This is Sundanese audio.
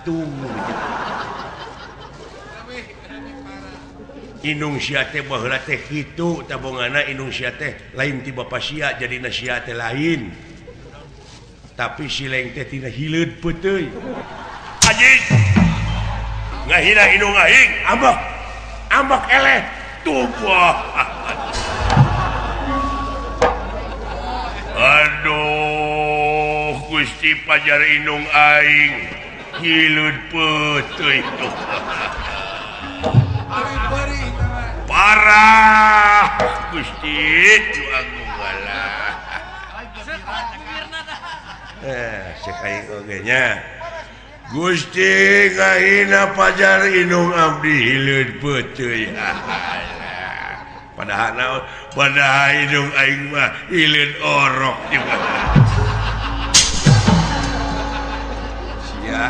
tunggu Inung siate baheula teh kitu tabongana Inung siate lain ti Bapa sia jadi nasihat lain tapi sileng teh tina hileud peuteui anjing ngahina Inung aing ambak eleh tubuh aduh Gusti pajar Inung aing hileud peuteui tuh parah Gusti sekaing ogenya Gusti ngahina pajar Inung abdi hileud peuteui padahal Inung aing mah hileud orok juga sia